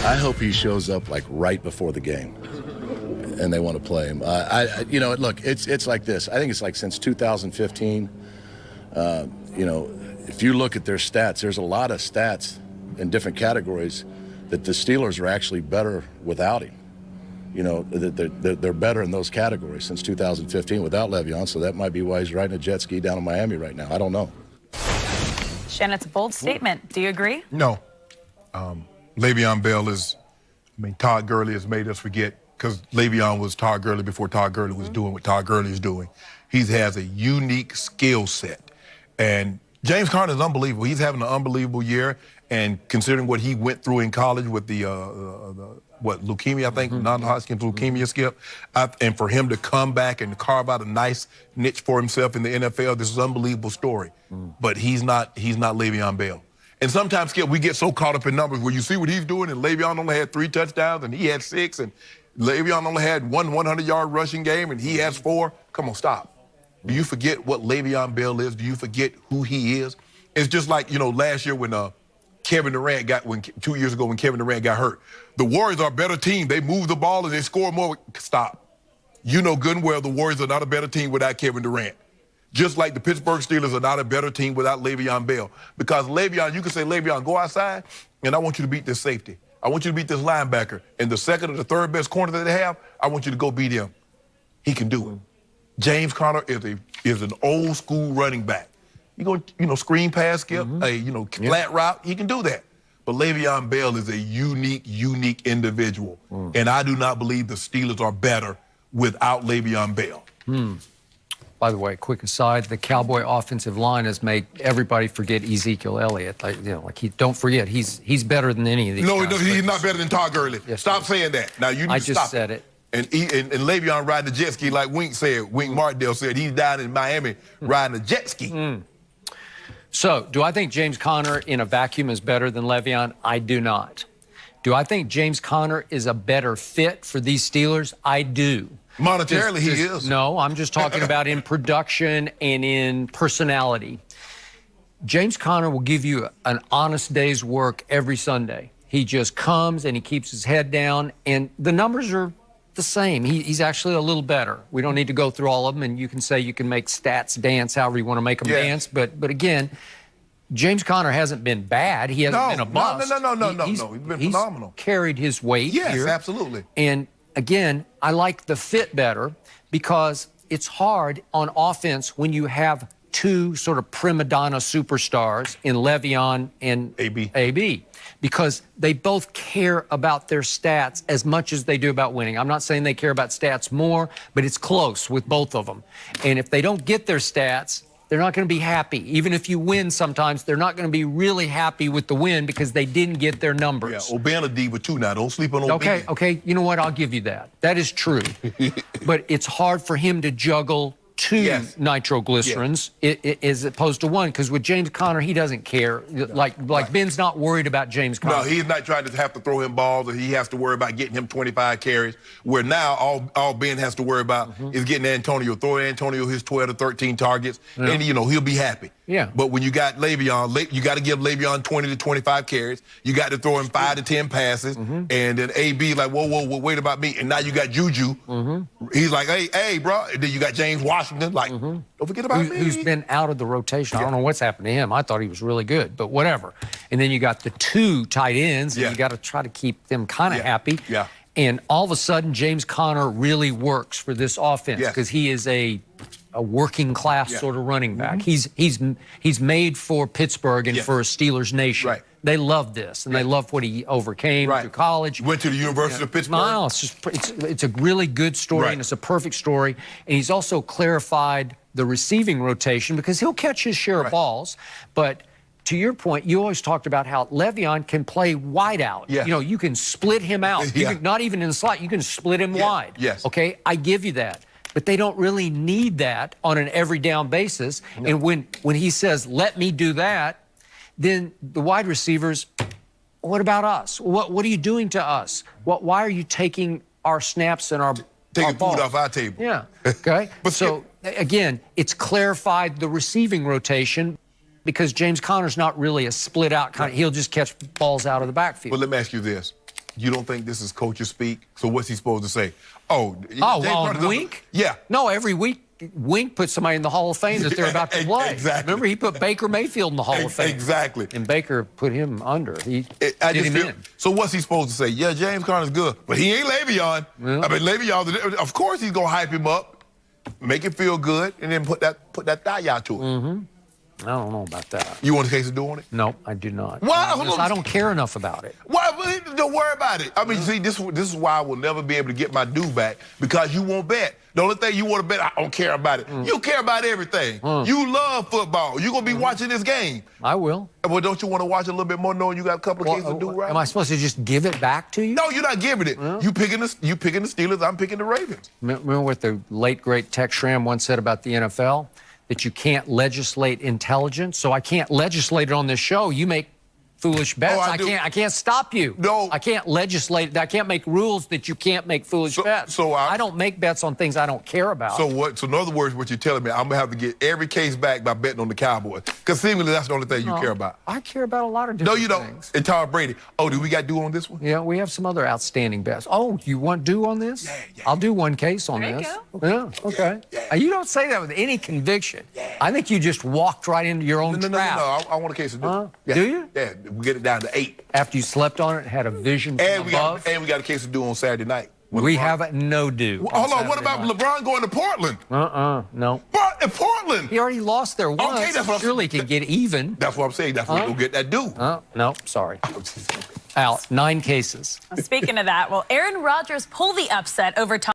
I hope he shows up like right before the game, and they want to play him. You know, look, it's like this. I think it's like since 2015. You know, if you look at their stats, there's a lot of stats in different categories that the Steelers are actually better without him. You know, they're better in those categories since 2015 without Le'Veon, so that might be why he's riding a jet ski down in Miami right now. I don't know. Shannon, it's a bold statement. Do you agree? No. Le'Veon Bell is, I mean, Todd Gurley has made us forget, because Le'Veon was Todd Gurley before Todd Gurley was doing what Todd Gurley is doing. He has a unique skill set. And James Conner is unbelievable. He's having an unbelievable year. And considering what he went through in college with the leukemia, I think, non-Hodgkin's leukemia, Skip, and for him to come back and carve out a nice niche for himself in the NFL, this is an unbelievable story. But he's not Le'Veon Bell. And sometimes, Skip, we get so caught up in numbers where you see what he's doing, and Le'Veon only had 3 touchdowns, and he had 6, and Le'Veon only had one 100-yard rushing game, and he has 4. Come on, stop. Do you forget what Le'Veon Bell is? Do you forget who he is? It's just like, you know, last year when Kevin Durant 2 years ago when Kevin Durant got hurt. The Warriors are a better team. They move the ball and they score more. Stop. You know good and well the Warriors are not a better team without Kevin Durant. Just like the Pittsburgh Steelers are not a better team without Le'Veon Bell. Because Le'Veon, you can say, Le'Veon, go outside, and I want you to beat this safety. I want you to beat this linebacker. And the second or the third best corner that they have, I want you to go beat him. He can do it. James Conner is an old school running back. You go, you know, screen pass, Skip, flat route, he can do that. But Le'Veon Bell is a unique individual. And I do not believe the Steelers are better without Le'Veon Bell. By the way, quick aside, the Cowboy offensive line has made everybody forget Ezekiel Elliott. Don't forget, he's better than any of these guys. No, he's not better than Todd Gurley. Yes, stop saying that. Now, you need to stop. I just said it. And Le'Veon riding the jet ski like Wink Martindale said. He's down in Miami riding a jet ski. So, do I think James Conner in a vacuum is better than Le'Veon? I do not. Do I think James Conner is a better fit for these Steelers? I do. Monetarily, he is. No, I'm just talking about in production and in personality. James Conner will give you an honest day's work every Sunday. He just comes and he keeps his head down, and the numbers are the same. He's actually a little better. We don't need to go through all of them, and you can say you can make stats dance however you want to make them dance, but again, James Conner hasn't been bad. He hasn't been a bust. No. He's been phenomenal. He's carried his weight here. Yes, absolutely. And again, I like the fit better because it's hard on offense when you have 2 sort of prima donna superstars in Le'Veon and AB, because they both care about their stats as much as they do about winning. I'm not saying they care about stats more, but it's close with both of them. And if they don't get their stats, they're not going to be happy. Even if you win sometimes, they're not going to be really happy with the win because they didn't get their numbers. Yeah, O'Bannon a diva too now. Don't sleep on O'Bannon. Okay, you know what? I'll give you that. That is true. But it's hard for him to juggle 2 nitroglycerins as opposed to 1, because with James Conner, he doesn't care. Like Ben's not worried about James Conner. No, he's not trying to have to throw him balls, or he has to worry about getting him 25 carries, where now all Ben has to worry about is getting Antonio, throw Antonio his 12 to 13 targets, and, you know, he'll be happy. Yeah. But when you got Le'Veon, you got to give Le'Veon 20 to 25 carries. You got to throw him 5 to 10 passes. And then AB like, whoa, wait about me. And now you got Juju. He's like, hey, bro. And then you got James Washington. Like, don't forget about me. Who's been out of the rotation. I don't know what's happened to him. I thought he was really good, but whatever. And then you got the 2 tight ends, and you got to try to keep them kind of happy. And all of a sudden, James Conner really works for this offense because he is a working class sort of running back. He's made for Pittsburgh and for a Steelers nation. They love this, and they love what he overcame through college. Went to the University of Pittsburgh. No, it's a really good story, and it's a perfect story. And he's also clarified the receiving rotation because he'll catch his share of balls, but to your point, you always talked about how Le'Veon can play wide out. You know, you can split him out. You can, not even in the slot, you can split him wide. Okay, I give you that. But they don't really need that on an every down basis. And when he says, let me do that, then the wide receivers, what about us? What are you doing to us? Why are you taking our snaps and our taking food off our table? Yeah, okay. So, again, it's clarified the receiving rotation because James Conner's not really a split-out kind of, he'll just catch balls out of the backfield. Well, let me ask you this. You don't think this is coaches speak? So what's he supposed to say? Oh, Wink? Yeah. No, every week Wink puts somebody in the Hall of Fame that they're about to play. Exactly. Remember, he put Baker Mayfield in the Hall of Fame. Exactly. And Baker put him under. He did him in. So what's he supposed to say? Yeah, James Conner's good, but he ain't Le'Veon. Yeah. I mean, Le'Veon, of course he's going to hype him up, make him feel good, and then put that thigh out to him. I don't know about that. You want the case of doing it? No, I do not. Why? I don't care enough about it. Why? Don't worry about it. I mean, see, this is why I will never be able to get my due back, because you won't bet. The only thing you want to bet, I don't care about it. You care about everything. You love football. You're going to be watching this game. I will. Well, don't you want to watch a little bit more knowing you got a couple of cases to do right? Am I supposed to just give it back to you? No, you're not giving it. You picking the Steelers, I'm picking the Ravens. Remember what the late, great Tex Schramm once said about the NFL? That you can't legislate intelligence. So I can't legislate it on this show. You make foolish bets. I can't stop you. No. I can't legislate. I can't make rules that you can't make foolish bets. So I don't make bets on things I don't care about. So what? So in other words, what you're telling me, I'm gonna have to get every case back by betting on the Cowboys, because seemingly that's the only thing you care about. I care about a lot of different things. No, you don't. And Tom Brady. Oh, do we got due on this one? Yeah, we have some other outstanding bets. Oh, you want due on this? Yeah. I'll do one case on There this. you go. Yeah, okay. Yeah. You don't say that with any conviction. I think you just walked right into your own No. trap. I want a case of due. Do you? Yeah, we get it down to 8. After you slept on it, had a vision from above. We got a case of due on Saturday night. We have no due. Hold on, what about LeBron going to Portland? No. In Portland. He already lost there once. Okay, that's what Surely he can get even. That's what I'm saying. That's what we'll get that due. No, sorry. Out. 9 cases. Speaking of that, well, Aaron Rodgers pulled the upset over Tom.